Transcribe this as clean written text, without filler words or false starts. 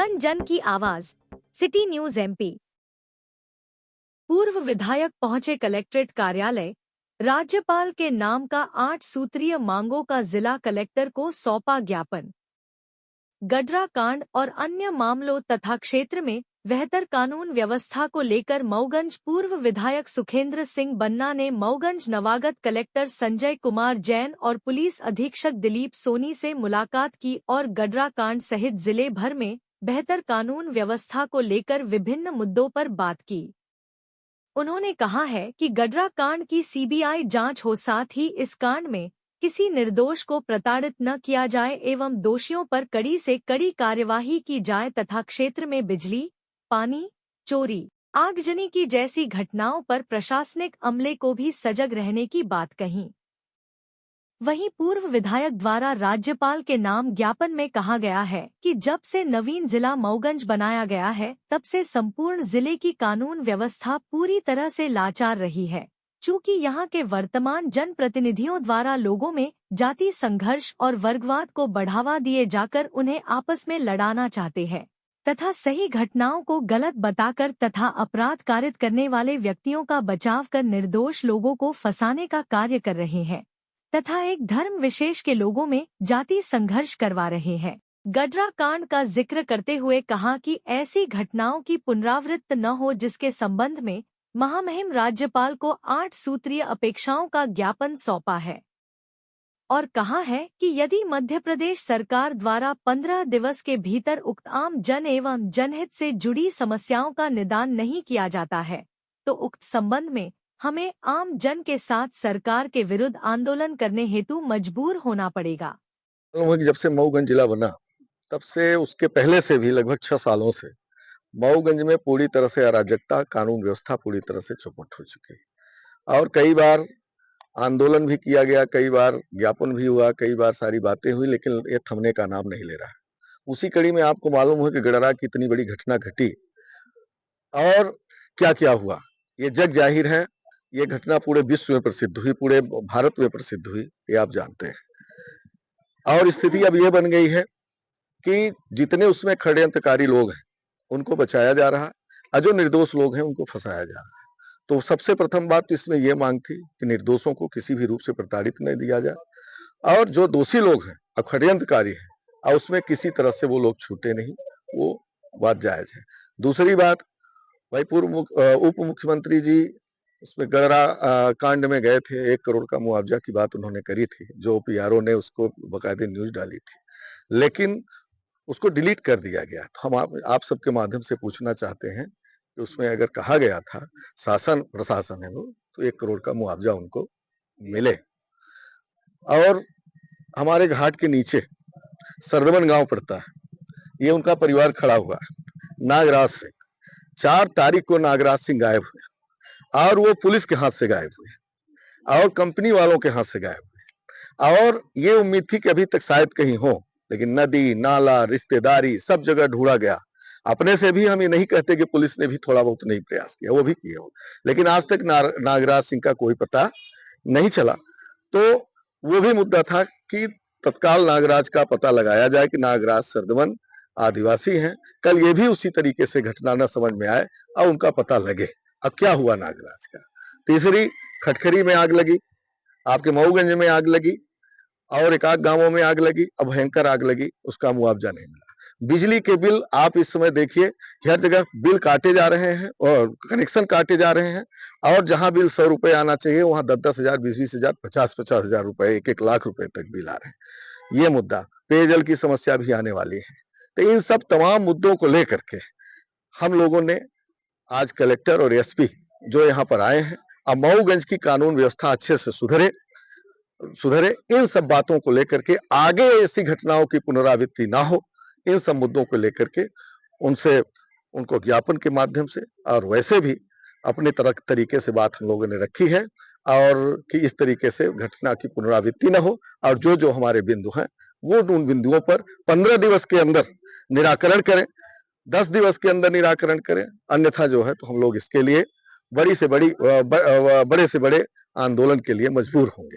जन जन की आवाज, सिटी न्यूज एमपी। पूर्व विधायक पहुंचे कलेक्ट्रेट कार्यालय। राज्यपाल के नाम का 8 सूत्रीय मांगों का जिला कलेक्टर को सौंपा ज्ञापन। गडरा कांड और अन्य मामलों तथा क्षेत्र में बेहतर कानून व्यवस्था को लेकर मऊगंज पूर्व विधायक सुखेंद्र सिंह बन्ना ने मऊगंज नवागत कलेक्टर संजय कुमार जैन और पुलिस अधीक्षक दिलीप सोनी से मुलाकात की और गडरा कांड सहित जिले भर में बेहतर कानून व्यवस्था को लेकर विभिन्न मुद्दों पर बात की। उन्होंने कहा है कि गडरा कांड की सीबीआई जांच हो, साथ ही इस कांड में किसी निर्दोष को प्रताड़ित न किया जाए एवं दोषियों पर कड़ी से कड़ी कार्यवाही की जाए तथा क्षेत्र में बिजली, पानी, चोरी, आगजनी की जैसी घटनाओं पर प्रशासनिक अमले को भी सजग रहने की बात कही। वहीं पूर्व विधायक द्वारा राज्यपाल के नाम ज्ञापन में कहा गया है कि जब से नवीन जिला मऊगंज बनाया गया है तब से संपूर्ण जिले की कानून व्यवस्था पूरी तरह से लाचार रही है। चूँकि यहाँ के वर्तमान जनप्रतिनिधियों द्वारा लोगों में जाति संघर्ष और वर्गवाद को बढ़ावा दिए जाकर उन्हें आपस में लड़ाना चाहते हैं तथा सही घटनाओं को गलत बताकर तथा अपराध कारित करने वाले व्यक्तियों का बचाव कर निर्दोष लोगों को फंसाने का कार्य कर रहे हैं तथा एक धर्म विशेष के लोगों में जाति संघर्ष करवा रहे हैं। गडरा कांड का जिक्र करते हुए कहा कि ऐसी घटनाओं की पुनरावृत्ति न हो, जिसके संबंध में महामहिम राज्यपाल को 8 सूत्रीय अपेक्षाओं का ज्ञापन सौंपा है और कहा है कि यदि मध्य प्रदेश सरकार द्वारा 15 दिवस के भीतर उक्त आम जन एवं जनहित से जुड़ी समस्याओं का निदान नहीं किया जाता है तो उक्त संबंध में हमें आम जन के साथ सरकार के विरुद्ध आंदोलन करने हेतु मजबूर होना पड़ेगा। जब से मऊगंज जिला बना तब से उसके पहले से भी लगभग 6 सालों से मऊगंज में पूरी तरह से अराजकता, कानून व्यवस्था पूरी तरह से चौपट हो चुकी है और कई बार आंदोलन भी किया गया, कई बार ज्ञापन भी हुआ, कई बार सारी बातें हुई, लेकिन ये थमने का नाम नहीं ले रहा है। उसी कड़ी में आपको मालूम हो कि गडरा की इतनी बड़ी घटना घटी और क्या क्या हुआ, ये जग जाहिर है। ये घटना पूरे विश्व में प्रसिद्ध हुई, पूरे भारत में प्रसिद्ध हुई, ये आप जानते हैं। और स्थिति अब ये बन गई है कि जितने उसमें षड्यंत्रकारी लोग हैं उनको बचाया जा रहा है और जो निर्दोष लोग हैं उनको फंसाया जा रहा है। तो सबसे प्रथम बात तो इसमें यह मांग थी कि निर्दोषों को किसी भी रूप से प्रताड़ित नहीं दिया जाए और जो दोषी लोग हैं और षड्यंत्रकारी हैं और उसमें किसी तरह से वो लोग छूटे नहीं, वो बात जायज है। दूसरी बात, भाई पूर्व उप मुख्यमंत्री जी उसमें गडरा कांड में गए थे, 1 करोड़ का मुआवजा की बात उन्होंने करी थी, जो पीआरओ ने उसको बकायदे न्यूज डाली थी, लेकिन उसको डिलीट कर दिया गया। तो हम आप सबके माध्यम से पूछना चाहते हैं कि उसमें अगर कहा गया था शासन प्रशासन है वो, तो 1 करोड़ का मुआवजा उनको मिले। और हमारे घाट के नीचे सरदमन गांव पड़ता है, ये उनका परिवार खड़ा हुआ है नागराज से। 4 तारीख को नागराज सिंह गायब हुए और वो पुलिस के हाथ से गायब हुए और कंपनी वालों के हाथ से गायब हुए और ये उम्मीद थी कि अभी तक शायद कहीं हो, लेकिन नदी नाला रिश्तेदारी सब जगह ढूंढा गया। अपने से भी हम ये नहीं कहते कि पुलिस ने भी थोड़ा बहुत नहीं प्रयास किया, वो भी किए हो, लेकिन आज तक नागराज सिंह का कोई पता नहीं चला। तो वो भी मुद्दा था कि तत्काल नागराज का पता लगाया जाए कि नागराज सरदमन आदिवासी हैं। कल ये भी उसी तरीके से घटना न समझ में आए और उनका पता लगे। अब क्या हुआ नागराज का? तीसरी, खटखरी में आग लगी, आपके मऊगंज में आग लगी और एक आध गांवों में आग लगी, अब भयंकर आग लगी, उसका मुआवजा नहीं मिला। बिजली के बिल आप इस समय देखिए, हर जगह बिल काटे जा रहे हैं और कनेक्शन काटे जा रहे हैं और जहां बिल 100 रुपए आना चाहिए वहां 10-10 हजार, 20-20 हजार, 50-50 हजार रुपए, 1-1 लाख रुपए तक बिल आ रहे हैं। ये मुद्दा, पेयजल की समस्या भी आने वाली है। तो इन सब तमाम मुद्दों को लेकर के हम लोगों ने आज कलेक्टर और एसपी जो यहाँ पर आए हैं, अब मऊगंज की कानून व्यवस्था अच्छे से सुधरे, इन सब बातों को लेकर के आगे ऐसी घटनाओं की पुनरावृत्ति ना हो, इन सब मुद्दों को लेकर के उनको ज्ञापन के माध्यम से और वैसे भी अपने तरीके से बात हम लोगों ने रखी है और कि इस तरीके से घटना की पुनरावृत्ति ना हो और जो जो हमारे बिंदु हैं वो उन बिंदुओं पर 15 दिवस के अंदर निराकरण करें, 10 दिवस के अंदर निराकरण करें। अन्यथा जो है तो हम लोग इसके लिए बड़े से बड़े आंदोलन के लिए मजबूर होंगे।